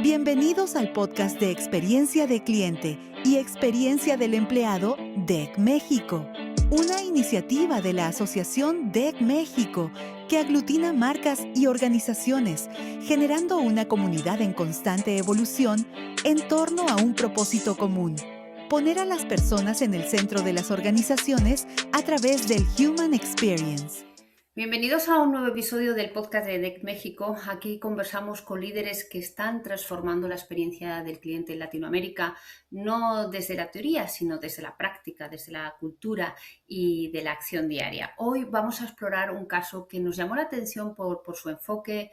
Bienvenidos al podcast de Experiencia de Cliente y Experiencia del Empleado DEC México, una iniciativa de la Asociación DEC México que aglutina marcas y organizaciones, generando una comunidad en constante evolución en torno a un propósito común: poner a las personas en el centro de las organizaciones a través del Human Experience. Bienvenidos a un nuevo episodio del podcast de DEC México. Aquí conversamos con líderes que están transformando la experiencia del cliente en Latinoamérica, no desde la teoría, sino desde la práctica, desde la cultura y de la acción diaria. Hoy vamos a explorar un caso que nos llamó la atención por su enfoque,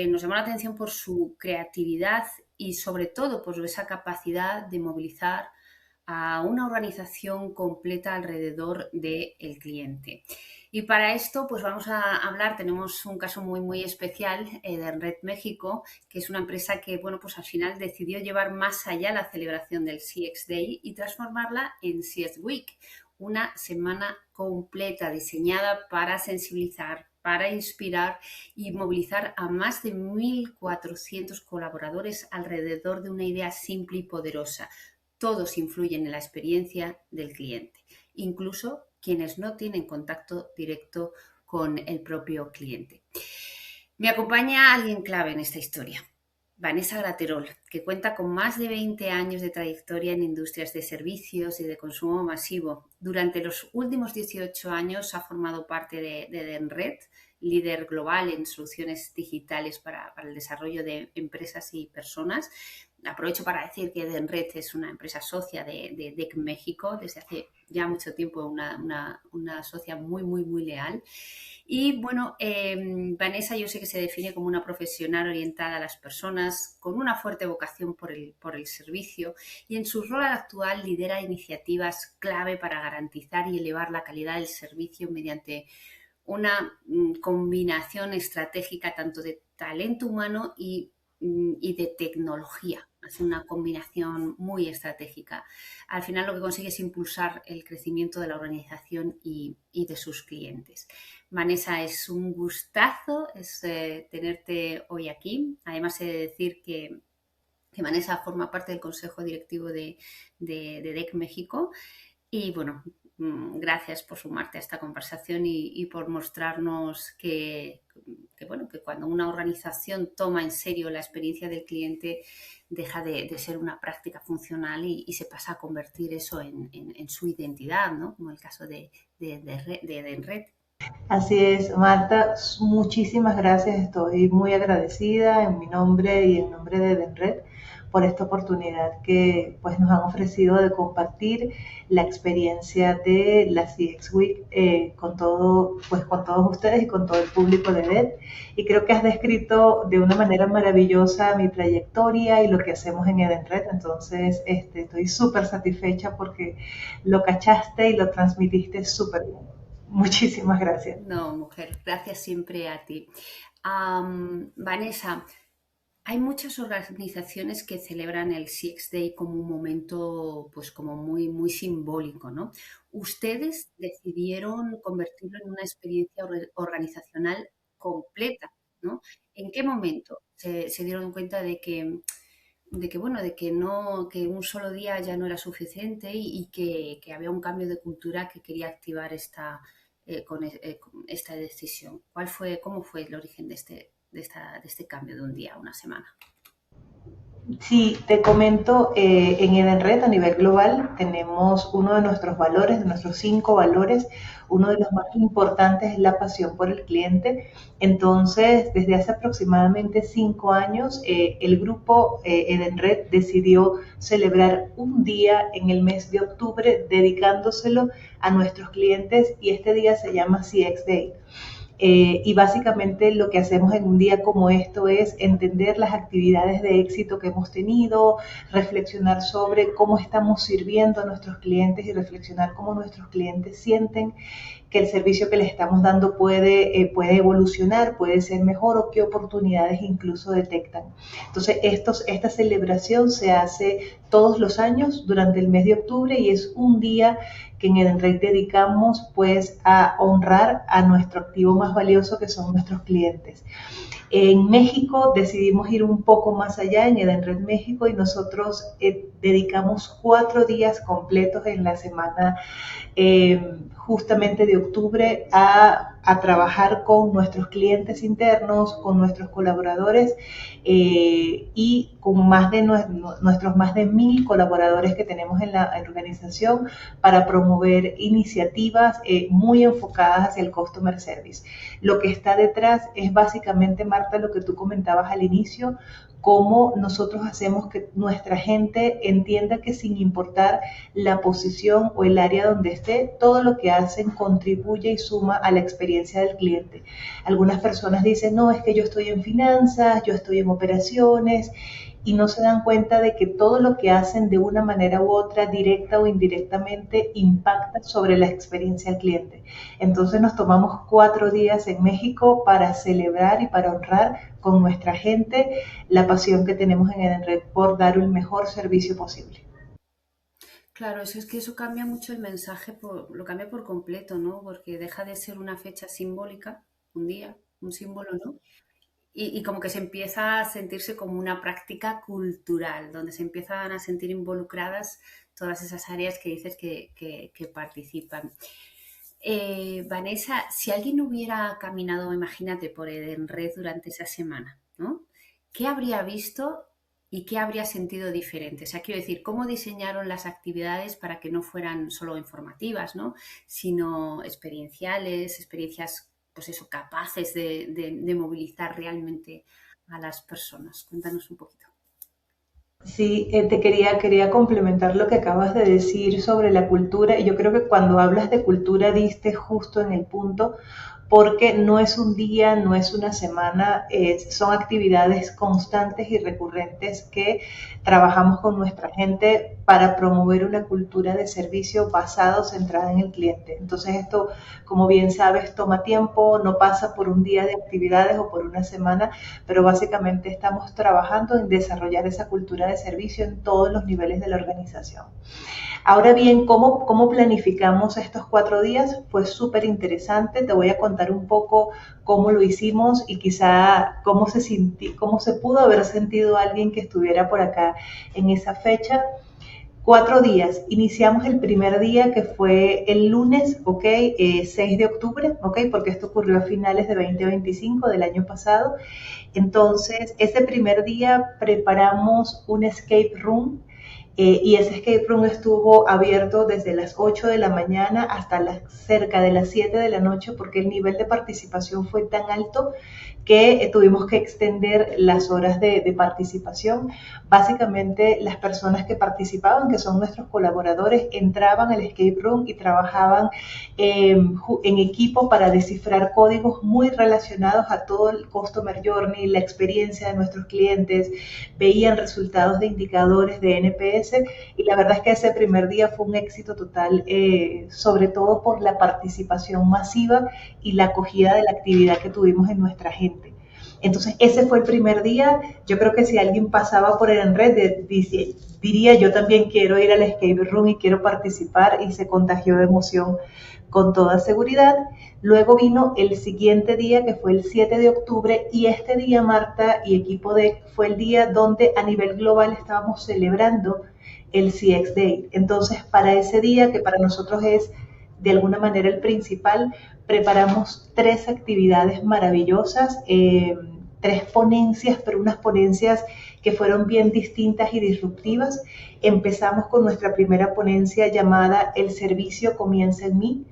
nos llamó la atención por su creatividad y sobre todo por esa capacidad de movilizar a una organización completa alrededor del cliente. Y para esto, pues vamos a hablar, tenemos un caso muy especial de Edenred México, que es una empresa que, bueno, pues al final decidió llevar más allá la celebración del CX Day y transformarla en CX Week, una semana completa diseñada para sensibilizar, para inspirar y movilizar a más de 1.400 colaboradores alrededor de una idea simple y poderosa. Todos influyen en la experiencia del cliente, incluso quienes no tienen contacto directo con el propio cliente. Me acompaña alguien clave en esta historia, Vanessa Graterol, que cuenta con más de 20 años de trayectoria en industrias de servicios y de consumo masivo. Durante los últimos 18 años ha formado parte de Edenred, líder global en soluciones digitales para el desarrollo de empresas y personas. Aprovecho para decir que Edenred es una empresa socia de DEC México, desde hace ya mucho tiempo una socia muy leal. Y bueno, Vanessa yo sé que se define como una profesional orientada a las personas, con una fuerte vocación por el servicio, y en su rol actual lidera iniciativas clave para garantizar y elevar la calidad del servicio mediante una combinación estratégica tanto de talento humano y de tecnología. Es una combinación muy estratégica. Al final lo que consigue es impulsar el crecimiento de la organización y de sus clientes. Vanessa, es un gustazo tenerte hoy aquí. Además, he de decir que Vanessa forma parte del consejo directivo de DEC México. Y bueno, gracias por sumarte a esta conversación y por mostrarnos que cuando una organización toma en serio la experiencia del cliente, deja de ser una práctica funcional y se pasa a convertir eso en su identidad, ¿no? Como el caso de Edenred. Así es, Marta, muchísimas gracias. Estoy muy agradecida en mi nombre y en nombre de Edenred por esta oportunidad que pues nos han ofrecido de compartir la experiencia de la CX Week con todos ustedes y con todo el público de EDED. Y creo que has descrito de una manera maravillosa mi trayectoria y lo que hacemos en Edenred. Entonces, estoy súper satisfecha porque lo cachaste y lo transmitiste súper bien. Muchísimas gracias. No, mujer, gracias siempre a ti. Vanessa, hay muchas organizaciones que celebran el CX Day como un momento, pues como muy simbólico, ¿no? Ustedes decidieron convertirlo en una experiencia organizacional completa, ¿no? ¿En qué momento se dieron cuenta que un solo día ya no era suficiente y que había un cambio de cultura que quería activar con esta decisión? ¿Cómo fue el origen de este cambio de un día a una semana? Sí, te comento, en Edenred a nivel global tenemos uno de nuestros valores, de nuestros 5 valores, uno de los más importantes es la pasión por el cliente. Entonces, desde hace aproximadamente 5 años, el grupo Edenred decidió celebrar un día en el mes de octubre dedicándoselo a nuestros clientes y este día se llama CX Day. Y básicamente lo que hacemos en un día como esto es entender las actividades de éxito que hemos tenido, reflexionar sobre cómo estamos sirviendo a nuestros clientes y reflexionar cómo nuestros clientes sienten que el servicio que les estamos dando puede evolucionar, puede ser mejor o qué oportunidades incluso detectan. Entonces, esta celebración se hace todos los años durante el mes de octubre y es un día que en Edenred dedicamos pues a honrar a nuestro activo más valioso, que son nuestros clientes. En México decidimos ir un poco más allá en Edenred México y nosotros dedicamos 4 días completos en la semana justamente de octubre a trabajar con nuestros clientes internos, con nuestros colaboradores y con nuestros más de 1,000 colaboradores que tenemos en la organización para promover iniciativas muy enfocadas hacia el Customer Service. Lo que está detrás es básicamente, Marta, lo que tú comentabas al inicio, cómo nosotros hacemos que nuestra gente entienda que sin importar la posición o el área donde esté, todo lo que hacen contribuye y suma a la experiencia del cliente. Algunas personas dicen, no, es que yo estoy en finanzas, yo estoy en operaciones, y no se dan cuenta de que todo lo que hacen de una manera u otra, directa o indirectamente, impacta sobre la experiencia del cliente. Entonces nos tomamos 4 días en México para celebrar y para honrar con nuestra gente la pasión que tenemos en Edenred por dar el mejor servicio posible. Claro, eso es que eso cambia mucho el mensaje, lo cambia por completo, ¿no? Porque deja de ser una fecha simbólica, un día, un símbolo, ¿no? Y como que se empieza a sentirse como una práctica cultural, donde se empiezan a sentir involucradas todas esas áreas que dices que participan. Vanessa, si alguien hubiera caminado, imagínate, por Edenred durante esa semana, ¿no? ¿Qué habría visto y qué habría sentido diferente? O sea, quiero decir, ¿cómo diseñaron las actividades para que no fueran solo informativas, ¿no? Sino experienciales, experiencias, pues eso, capaces de movilizar realmente a las personas? Cuéntanos un poquito. Sí, quería complementar lo que acabas de decir sobre la cultura. Y yo creo que cuando hablas de cultura diste justo en el punto, porque no es un día, no es una semana, son actividades constantes y recurrentes que trabajamos con nuestra gente para promover una cultura de servicio basado, centrada en el cliente. Entonces esto, como bien sabes, toma tiempo, no pasa por un día de actividades o por una semana, pero básicamente estamos trabajando en desarrollar esa cultura de servicio en todos los niveles de la organización. Ahora bien, ¿cómo planificamos estos 4 días? Pues súper interesante. Te voy a contar un poco cómo lo hicimos y quizá cómo se pudo haber sentido alguien que estuviera por acá en esa fecha. 4 días. Iniciamos el primer día, que fue el lunes, ¿ok? 6 de octubre, ¿ok? Porque esto ocurrió a finales de 2025 del año pasado. Entonces, ese primer día preparamos un escape room. Y ese escape room estuvo abierto desde las 8 de la mañana hasta cerca de las 7 de la noche, porque el nivel de participación fue tan alto que tuvimos que extender las horas de participación. Básicamente, las personas que participaban, que son nuestros colaboradores, entraban al escape room y trabajaban en equipo para descifrar códigos muy relacionados a todo el Customer Journey, la experiencia de nuestros clientes, veían resultados de indicadores de NPS, y la verdad es que ese primer día fue un éxito total, sobre todo por la participación masiva y la acogida de la actividad que tuvimos en nuestra gente. Entonces, ese fue el primer día. Yo creo que si alguien pasaba por Edenred, diría, yo también quiero ir al escape room y quiero participar, y se contagió de emoción con toda seguridad. Luego vino el siguiente día, que fue el 7 de octubre, y este día, Marta y equipo fue el día donde a nivel global estábamos celebrando el CX Day. Entonces, para ese día, que para nosotros es de alguna manera el principal, preparamos 3 actividades maravillosas, 3 ponencias, pero unas ponencias que fueron bien distintas y disruptivas. Empezamos con nuestra primera ponencia llamada El servicio comienza en mí,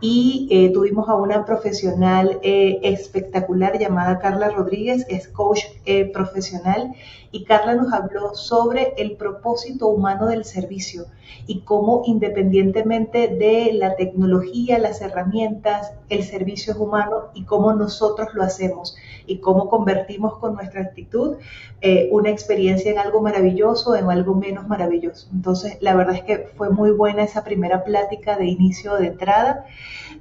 y tuvimos a una profesional espectacular llamada Carla Rodríguez, es coach profesional, y Carla nos habló sobre el propósito humano del servicio y cómo, independientemente de la tecnología, las herramientas, el servicio es humano, y cómo nosotros lo hacemos y cómo convertimos con nuestra actitud una experiencia en algo maravilloso, en algo menos maravilloso. Entonces, la verdad es que fue muy buena esa primera plática de inicio, de entrada.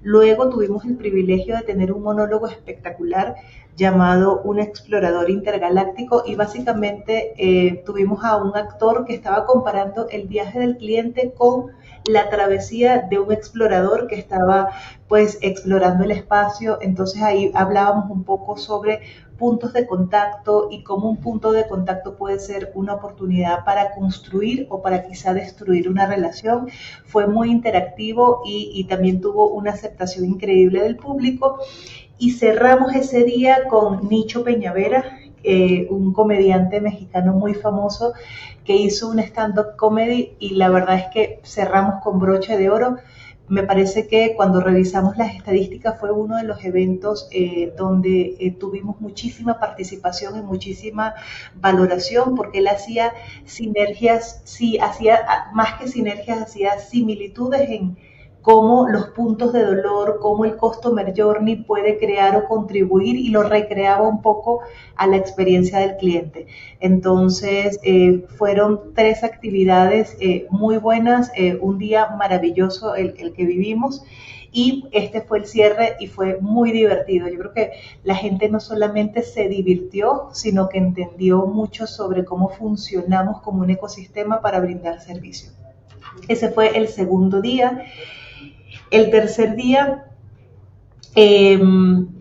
Luego tuvimos el privilegio de tener un monólogo espectacular llamado Un Explorador Intergaláctico, y básicamente tuvimos a un actor que estaba comparando el viaje del cliente con la travesía de un explorador que estaba pues explorando el espacio. Entonces ahí hablábamos un poco sobre puntos de contacto y cómo un punto de contacto puede ser una oportunidad para construir o para quizá destruir una relación. Fue muy interactivo y también tuvo una aceptación increíble del público. Y cerramos ese día con Nicho Peñavera, un comediante mexicano muy famoso que hizo un stand-up comedy, y la verdad es que cerramos con broche de oro. Me parece que cuando revisamos las estadísticas fue uno de los eventos donde tuvimos muchísima participación y muchísima valoración, porque él hacía sinergias, sí, hacía más que sinergias, hacía similitudes en cómo los puntos de dolor, cómo el Customer Journey puede crear o contribuir, y lo recreaba un poco a la experiencia del cliente. Entonces, fueron 3 actividades muy buenas, un día maravilloso el que vivimos, y este fue el cierre y fue muy divertido. Yo creo que la gente no solamente se divirtió, sino que entendió mucho sobre cómo funcionamos como un ecosistema para brindar servicio. Ese fue el segundo día. El tercer día eh,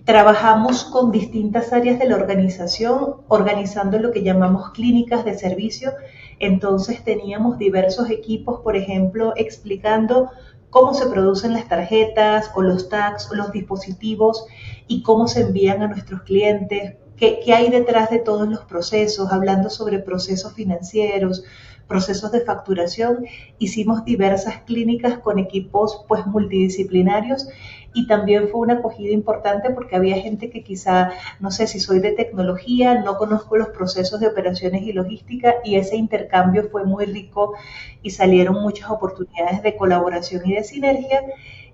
trabajamos con distintas áreas de la organización, organizando lo que llamamos clínicas de servicio. Entonces teníamos diversos equipos, por ejemplo, explicando cómo se producen las tarjetas o los tags o los dispositivos y cómo se envían a nuestros clientes, qué hay detrás de todos los procesos, hablando sobre procesos financieros, procesos de facturación. Hicimos diversas clínicas con equipos pues multidisciplinarios, y también fue una acogida importante porque había gente que quizá, no sé, si soy de tecnología, no conozco los procesos de operaciones y logística, y ese intercambio fue muy rico y salieron muchas oportunidades de colaboración y de sinergia.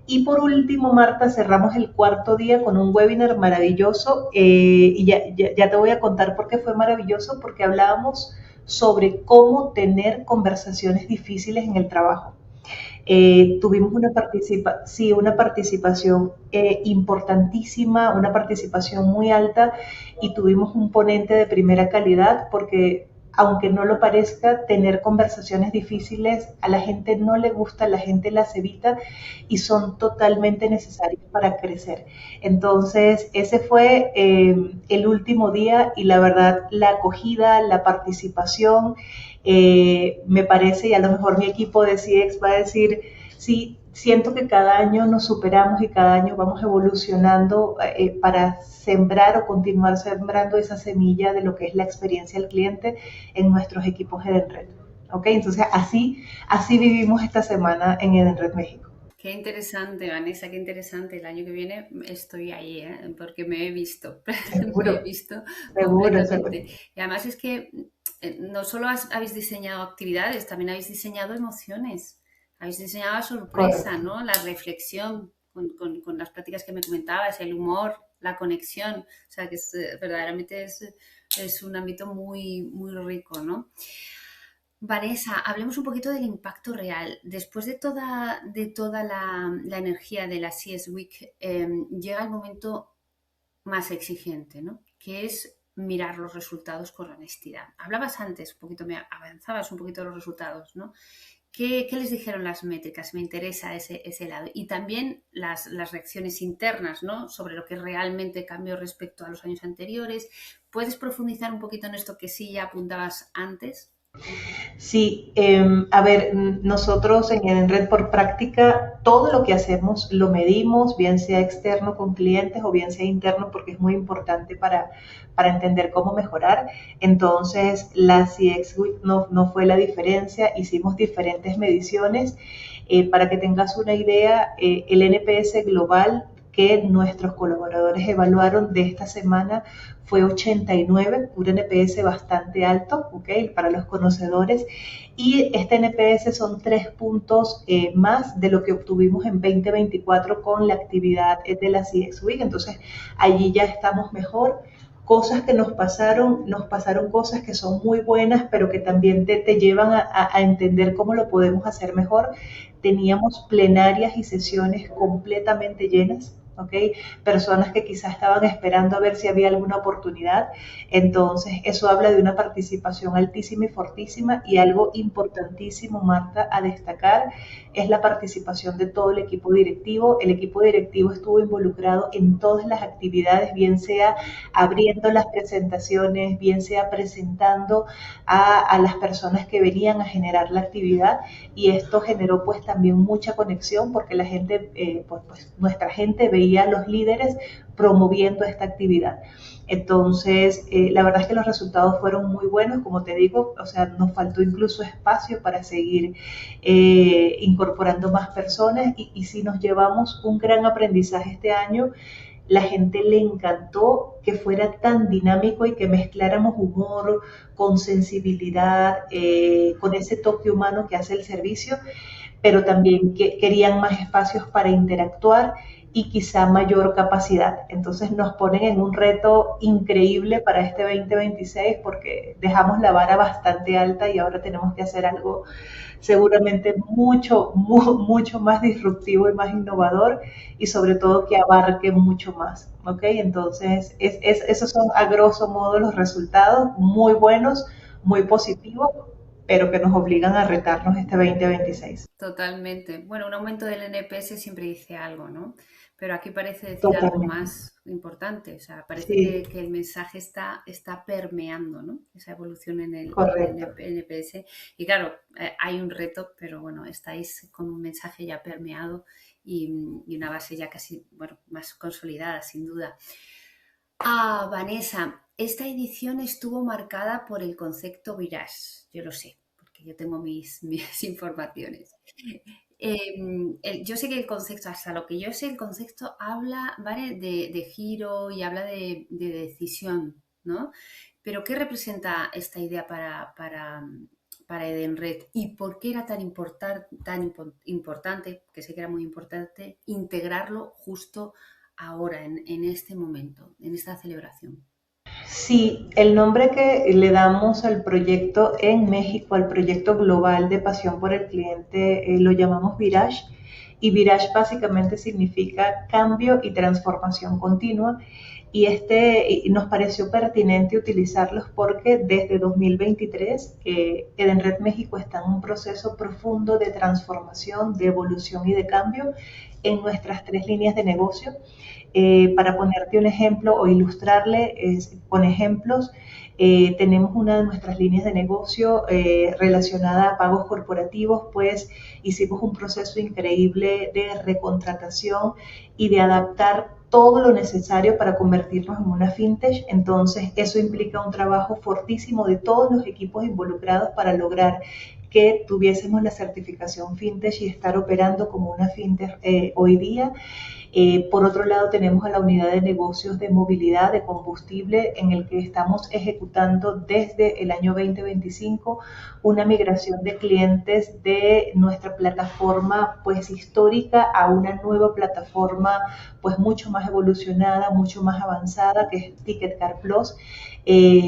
Y por último, Marta, cerramos el cuarto día con un webinar maravilloso, y ya te voy a contar por qué fue maravilloso, porque hablábamos sobre cómo tener conversaciones difíciles en el trabajo. Tuvimos una participación importantísima, una participación muy alta, y tuvimos un ponente de primera calidad, porque aunque no lo parezca, tener conversaciones difíciles a la gente no le gusta, la gente las evita, y son totalmente necesarias para crecer. Entonces, ese fue el último día, y la verdad, la acogida, la participación, me parece, y a lo mejor mi equipo de CX va a decir, sí, siento que cada año nos superamos y cada año vamos evolucionando para sembrar o continuar sembrando esa semilla de lo que es la experiencia del cliente en nuestros equipos Edenred. ¿Ok? Entonces, así vivimos esta semana en Edenred México. Qué interesante, Vanessa, qué interesante. El año que viene estoy ahí, porque me he visto, Seguro, me he visto seguro, seguro. completamente. Y además es que no solo habéis diseñado actividades, también habéis diseñado emociones, habéis diseñado la sorpresa, Correcto. ¿no? La reflexión con las prácticas que me comentabas, el humor, la conexión. O sea, que verdaderamente es un ámbito muy, muy rico, ¿no? Vanessa, hablemos un poquito del impacto real. Después de toda la energía de la CS Week, llega el momento más exigente, ¿no? Que es mirar los resultados con honestidad. Hablabas antes, un poquito, me avanzabas un poquito de los resultados, ¿no? ¿Qué les dijeron las métricas? Me interesa ese lado. Y también las reacciones internas, ¿no? Sobre lo que realmente cambió respecto a los años anteriores. ¿Puedes profundizar un poquito en esto que sí ya apuntabas antes? Sí, a ver, nosotros en Edenred por práctica todo lo que hacemos lo medimos, bien sea externo con clientes o bien sea interno, porque es muy importante para entender cómo mejorar. Entonces, la CX Week no fue la diferencia, hicimos diferentes mediciones. Para que tengas una idea, el NPS global que nuestros colaboradores evaluaron de esta semana fue 89, un NPS bastante alto, ¿ok? Para los conocedores. Y este NPS son 3 puntos más de lo que obtuvimos en 2024 con la actividad de la CX Week. Entonces, allí ya estamos mejor. Cosas que nos pasaron cosas que son muy buenas, pero que también te llevan a entender cómo lo podemos hacer mejor. Teníamos plenarias y sesiones completamente llenas. ¿ok? Personas que quizás estaban esperando a ver si había alguna oportunidad. Entonces, eso habla de una participación altísima y fortísima, y algo importantísimo, Marta, a destacar es la participación de todo el equipo directivo. El equipo directivo estuvo involucrado en todas las actividades, bien sea abriendo las presentaciones, bien sea presentando a las personas que venían a generar la actividad, y esto generó pues también mucha conexión porque la gente, pues nuestra gente veía a los líderes promoviendo esta actividad. Entonces, la verdad es que los resultados fueron muy buenos, como te digo, o sea, nos faltó incluso espacio para seguir incorporando más personas, y sí nos llevamos un gran aprendizaje este año. La gente le encantó que fuera tan dinámico y que mezcláramos humor con sensibilidad, con ese toque humano que hace el servicio, pero también que querían más espacios para interactuar y quizá mayor capacidad. Entonces nos ponen en un reto increíble para este 2026 porque dejamos la vara bastante alta y ahora tenemos que hacer algo seguramente mucho más disruptivo y más innovador, y sobre todo que abarque mucho más, ¿ok? Entonces, esos son a grosso modo los resultados, muy buenos, muy positivos, pero que nos obligan a retarnos este 2026. Totalmente. Bueno, un aumento del NPS siempre dice algo, ¿no? Pero aquí parece decir algo Totalmente. más importante. O sea, parece Sí, que el mensaje está permeando, ¿no? Esa evolución en el correcto. NPS. Y claro, hay un reto, pero bueno, estáis con un mensaje ya permeado y una base ya casi, bueno, más consolidada, sin duda. Ah, Vanessa, esta edición estuvo marcada por el concepto Virage. Yo lo sé, porque yo tengo mis informaciones. Yo sé que el concepto, hasta lo que yo sé, el concepto habla, ¿vale? De giro y habla de decisión, ¿no? Pero ¿qué representa esta idea para Edenred? ¿Y por qué era importante, que sé que era muy importante, integrarlo justo ahora, en este momento, en esta celebración? Sí, el nombre que le damos al proyecto en México, al proyecto global de Pasión por el Cliente, lo llamamos Virage, y Virage básicamente significa cambio y transformación continua, y nos pareció pertinente utilizarlos porque desde 2023 Edenred México está en un proceso profundo de transformación, de evolución y de cambio en nuestras tres líneas de negocio. Para ponerte un ejemplo o ilustrarle con ejemplos, tenemos una de nuestras líneas de negocio relacionada a pagos corporativos, pues hicimos un proceso increíble de recontratación y de adaptar todo lo necesario para convertirnos en una fintech. Entonces, eso implica un trabajo fortísimo de todos los equipos involucrados para lograr que tuviésemos la certificación fintech y estar operando como una fintech hoy día. Por otro lado, tenemos a la unidad de negocios de movilidad de combustible, en el que estamos ejecutando desde el año 2025 una migración de clientes de nuestra plataforma pues histórica a una nueva plataforma pues mucho más evolucionada, mucho más avanzada, que es Ticket Car Plus,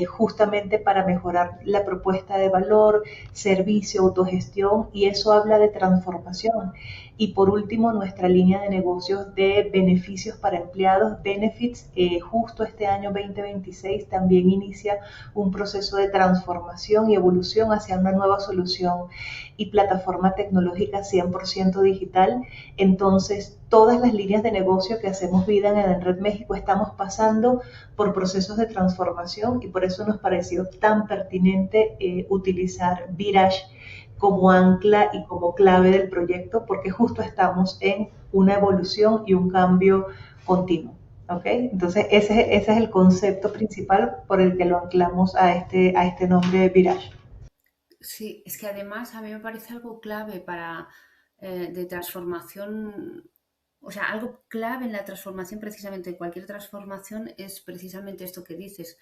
justamente para mejorar la propuesta de valor, servicio, autogestión, y eso habla de transformación. Y por último, nuestra línea de negocios de beneficios para empleados, Benefits, justo este año 2026 también inicia un proceso de transformación y evolución hacia una nueva solución y plataforma tecnológica 100% digital. Entonces, todas las líneas de negocio que hacemos vida en Edenred México estamos pasando por procesos de transformación, y por eso nos pareció tan pertinente utilizar Virage como ancla y como clave del proyecto, porque justo estamos en una evolución y un cambio continuo. ¿Ok? Entonces ese es el concepto principal por el que lo anclamos a este nombre de Virage. Sí, es que además a mí me parece algo clave de transformación, o sea, algo clave en la transformación, precisamente en cualquier transformación, es precisamente esto que dices.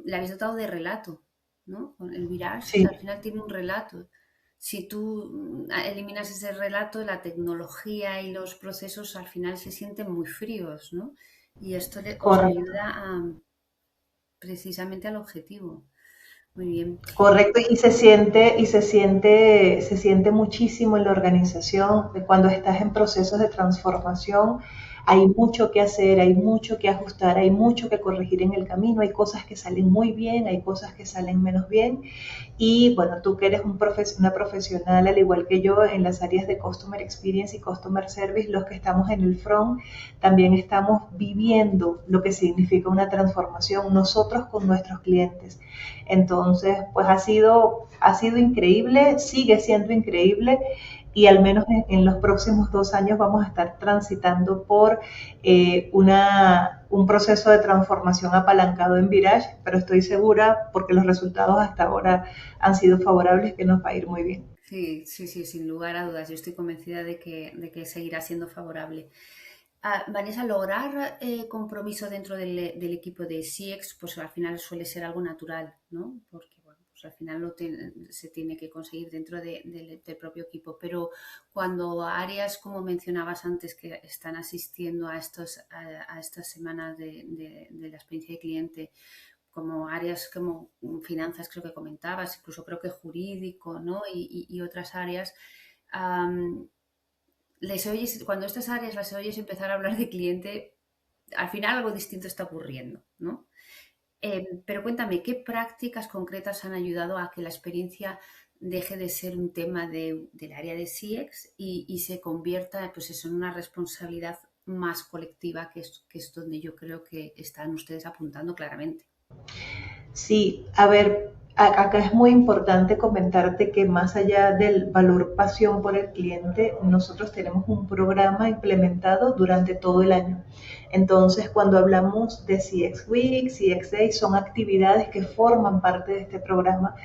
Le habéis dotado de relato, ¿no? Con el Virage, o Sí, sea, al final tiene un relato. Si tú eliminas ese relato, la tecnología y los procesos al final se sienten muy fríos, ¿no? Y esto os correcto. ayuda precisamente al objetivo. Muy bien. Correcto, y se siente muchísimo en la organización cuando estás en procesos de transformación. hay mucho que hacer, hay mucho que ajustar, hay mucho que corregir en el camino, hay cosas que salen muy bien, hay cosas que salen menos bien. Y bueno, tú que eres una profesional al igual que yo en las áreas de Customer Experience y Customer Service, los que estamos en el front, también estamos viviendo lo que significa una transformación nosotros con nuestros clientes. Entonces, pues ha sido increíble, sigue siendo increíble y al menos en los próximos 2 años vamos a estar transitando por un proceso de transformación apalancado en Virage, pero estoy segura, porque los resultados hasta ahora han sido favorables, que nos va a ir muy bien. Sí, sí, sí, sin lugar a dudas. Yo estoy convencida de que seguirá siendo favorable. Vanessa, lograr compromiso dentro del equipo de CX, pues al final suele ser algo natural, ¿no? Porque, bueno, pues al final se tiene que conseguir dentro del propio equipo. Pero cuando áreas, como mencionabas antes, que están asistiendo a estas semanas de la experiencia de cliente, como áreas como finanzas, creo que comentabas, incluso creo que jurídico, ¿no? Y otras áreas, cuando estas áreas las oyes empezar a hablar de cliente, al final algo distinto está ocurriendo, ¿no? Pero cuéntame, ¿qué prácticas concretas han ayudado a que la experiencia deje de ser un tema del área de CX y se convierta, pues eso, en una responsabilidad más colectiva, que es donde yo creo que están ustedes apuntando claramente? Sí, a ver, acá es muy importante comentarte que más allá del valor pasión por el cliente, nosotros tenemos un programa implementado durante todo el año. Entonces, cuando hablamos de CX Week, CX Day, son actividades que forman parte de este programa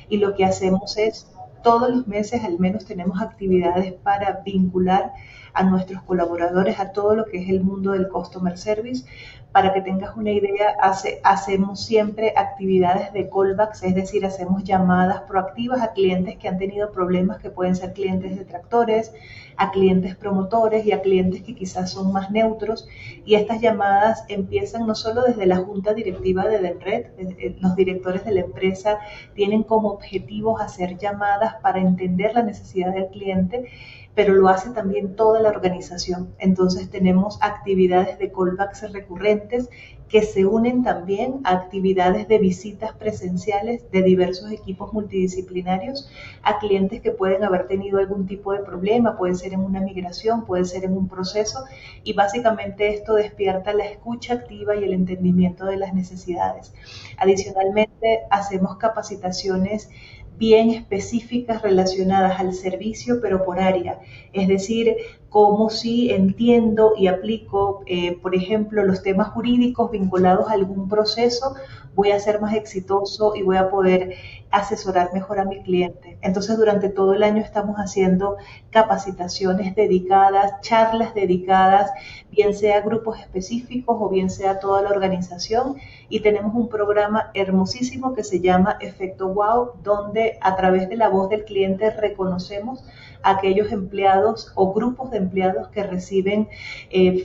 y lo que hacemos es, todos los meses al menos tenemos actividades para vincular a nuestros colaboradores a todo lo que es el mundo del customer service. Para que tengas una idea, hacemos siempre actividades de callbacks, es decir, hacemos llamadas proactivas a clientes que han tenido problemas, que pueden ser clientes detractores, a clientes promotores y a clientes que quizás son más neutros. Y estas llamadas empiezan no solo desde la junta directiva de Denred, los directores de la empresa tienen como objetivos hacer llamadas para entender la necesidad del cliente, pero lo hace también toda la organización. Entonces tenemos actividades de callbacks recurrentes que se unen también a actividades de visitas presenciales de diversos equipos multidisciplinarios a clientes que pueden haber tenido algún tipo de problema, puede ser en una migración, puede ser en un proceso, y básicamente esto despierta la escucha activa y el entendimiento de las necesidades. Adicionalmente, hacemos capacitaciones bien específicas relacionadas al servicio, pero por área. Es decir, cómo si entiendo y aplico, por ejemplo, los temas jurídicos vinculados a algún proceso, voy a ser más exitoso y voy a poder asesorar mejor a mi cliente. Entonces, durante todo el año estamos haciendo capacitaciones dedicadas, charlas dedicadas, bien sea a grupos específicos o bien sea a toda la organización. Y tenemos un programa hermosísimo que se llama Efecto Wow, donde a través de la voz del cliente reconocemos a aquellos empleados o grupos de empleados que reciben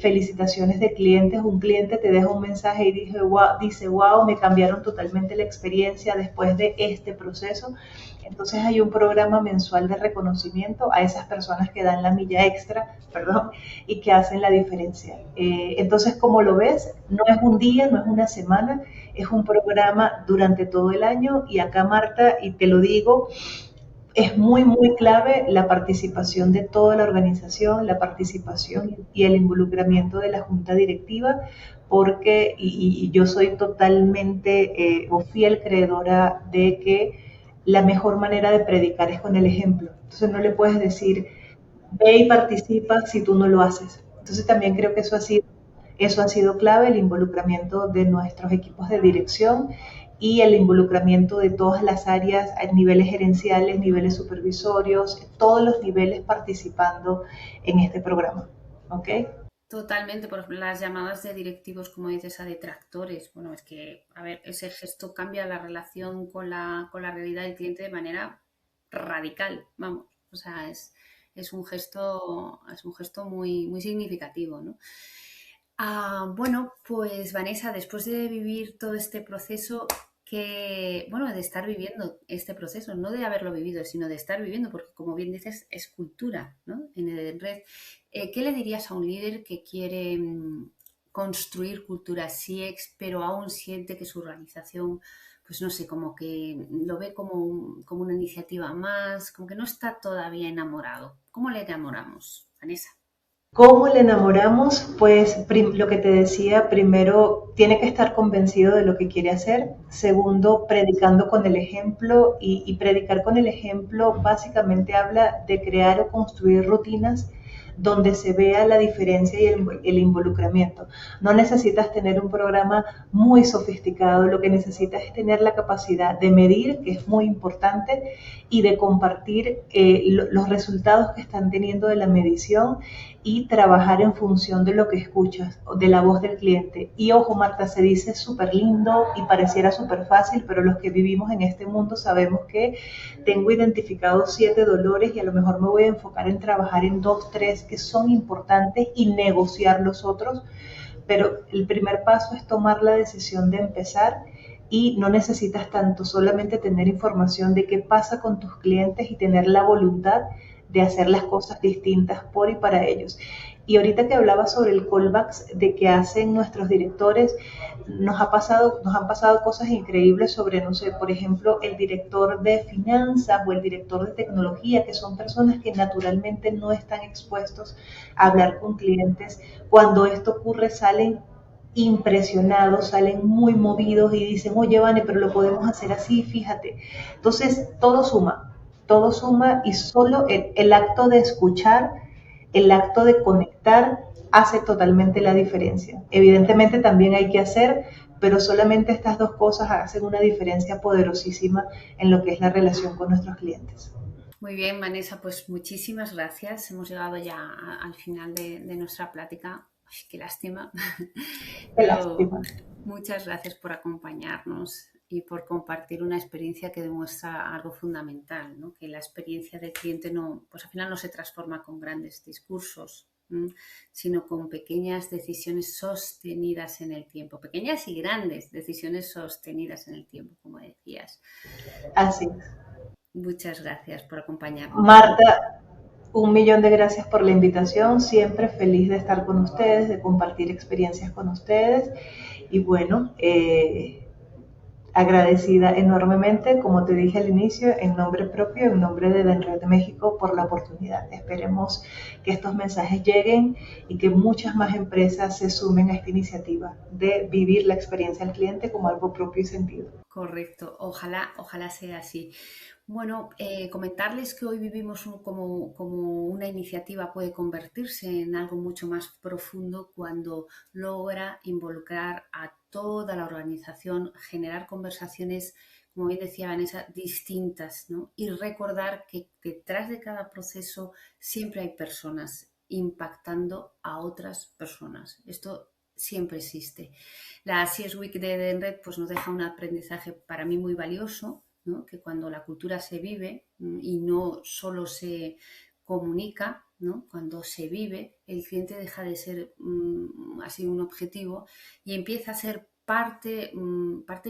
felicitaciones de clientes. Un cliente te deja un mensaje y dice, wow, me cambiaron totalmente la experiencia después de este proceso. Entonces hay un programa mensual de reconocimiento a esas personas que dan la milla extra, perdón, y que hacen la diferencia. Entonces, como lo ves, no es un día, no es una semana, es un programa durante todo el año. Y acá, Marta, y te lo digo, es muy, muy clave la participación de toda la organización, la participación y el involucramiento de la junta directiva, porque, y yo soy totalmente o fiel creedora de que la mejor manera de predicar es con el ejemplo. Entonces no le puedes decir, ve y participa si tú no lo haces. Entonces también creo que eso ha sido clave, el involucramiento de nuestros equipos de dirección y el involucramiento de todas las áreas, a niveles gerenciales, niveles supervisorios, todos los niveles participando en este programa. ¿Ok? Totalmente, por ejemplo, las llamadas de directivos, como dices, a detractores. Bueno, es que, a ver, ese gesto cambia la relación con la realidad del cliente de manera radical, vamos. O sea, es un gesto muy, muy significativo, ¿no? Bueno, pues Vanessa, después de vivir todo este proceso, de estar viviendo este proceso, no de haberlo vivido, sino de estar viviendo, porque como bien dices, es cultura, ¿no? En Edenred. ¿Qué le dirías a un líder que quiere construir cultura CX, pero aún siente que su organización, pues no sé, como que lo ve como una iniciativa más, como que no está todavía enamorado? ¿Cómo le enamoramos, Vanessa? ¿Cómo le enamoramos? Pues lo que te decía, primero tiene que estar convencido de lo que quiere hacer. Segundo, predicando con el ejemplo y predicar con el ejemplo básicamente habla de crear o construir rutinas donde se vea la diferencia y el involucramiento. No necesitas tener un programa muy sofisticado, lo que necesitas es tener la capacidad de medir, que es muy importante, y de compartir los resultados que están teniendo de la medición y trabajar en función de lo que escuchas, de la voz del cliente. Y ojo, Marta, se dice súper lindo y pareciera súper fácil, pero los que vivimos en este mundo sabemos que tengo identificados 7 dolores y a lo mejor me voy a enfocar en trabajar en 2, 3 que son importantes y negociar los otros, pero el primer paso es tomar la decisión de empezar y no necesitas tanto, solamente tener información de qué pasa con tus clientes y tener la voluntad de hacer las cosas distintas por y para ellos. Y ahorita que hablaba sobre el callbacks de que hacen nuestros directores, nos han pasado cosas increíbles sobre, no sé, por ejemplo, el director de finanzas o el director de tecnología, que son personas que naturalmente no están expuestos a hablar con clientes. Cuando esto ocurre salen impresionados, salen muy movidos y dicen, oye, Vane, pero lo podemos hacer así, fíjate. Entonces, todo suma y solo el acto de escuchar, el acto de conectar hace totalmente la diferencia. Evidentemente también hay que hacer, pero solamente estas dos cosas hacen una diferencia poderosísima en lo que es la relación con nuestros clientes. Muy bien, Vanessa, pues muchísimas gracias. Hemos llegado ya al final de nuestra plática. Ay, qué lástima. Qué lástima. Muchas gracias por acompañarnos y por compartir una experiencia que demuestra algo fundamental, ¿no? Que la experiencia del cliente pues al final no se transforma con grandes discursos, sino con pequeñas decisiones sostenidas en el tiempo, pequeñas y grandes decisiones sostenidas en el tiempo, como decías. Así es. Muchas gracias por acompañarnos. Marta, 1.000.000 de gracias por la invitación, siempre feliz de estar con ustedes, de compartir experiencias con ustedes y bueno, agradecida enormemente, como te dije al inicio, en nombre propio, en nombre de Edenred México por la oportunidad. Esperemos que estos mensajes lleguen y que muchas más empresas se sumen a esta iniciativa de vivir la experiencia del cliente como algo propio y sentido. Correcto, ojalá sea así. Bueno, comentarles que hoy vivimos como una iniciativa puede convertirse en algo mucho más profundo cuando logra involucrar a toda la organización, generar conversaciones, como bien decía Vanessa, distintas, ¿no? Y recordar que detrás de cada proceso siempre hay personas impactando a otras personas. Esto siempre existe. La CS Week de Edenred pues nos deja un aprendizaje para mí muy valioso, ¿no? Que cuando la cultura se vive y no solo se comunica, ¿no? Cuando se vive, el cliente deja de ser así un objetivo y empieza a ser parte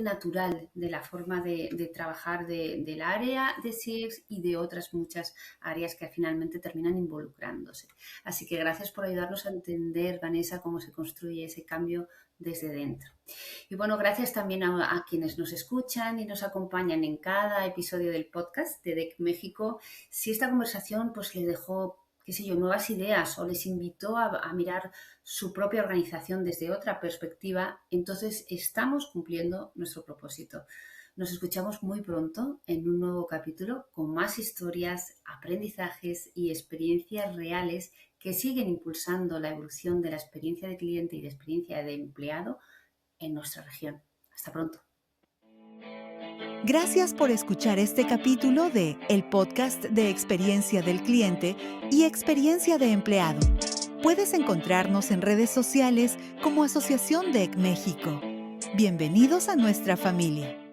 natural de la forma de trabajar del área de CX y de otras muchas áreas que finalmente terminan involucrándose. Así que gracias por ayudarnos a entender, Vanessa, cómo se construye ese cambio desde dentro. Y bueno, gracias también a quienes nos escuchan y nos acompañan en cada episodio del podcast de DEC México. Si esta conversación pues les dejó, qué sé yo, nuevas ideas o les invitó a mirar su propia organización desde otra perspectiva, entonces estamos cumpliendo nuestro propósito. Nos escuchamos muy pronto en un nuevo capítulo con más historias, aprendizajes y experiencias reales que siguen impulsando la evolución de la experiencia de cliente y de experiencia de empleado en nuestra región. Hasta pronto. Gracias por escuchar este capítulo de el podcast de experiencia del cliente y experiencia de empleado. Puedes encontrarnos en redes sociales como Asociación DEC México. Bienvenidos a nuestra familia.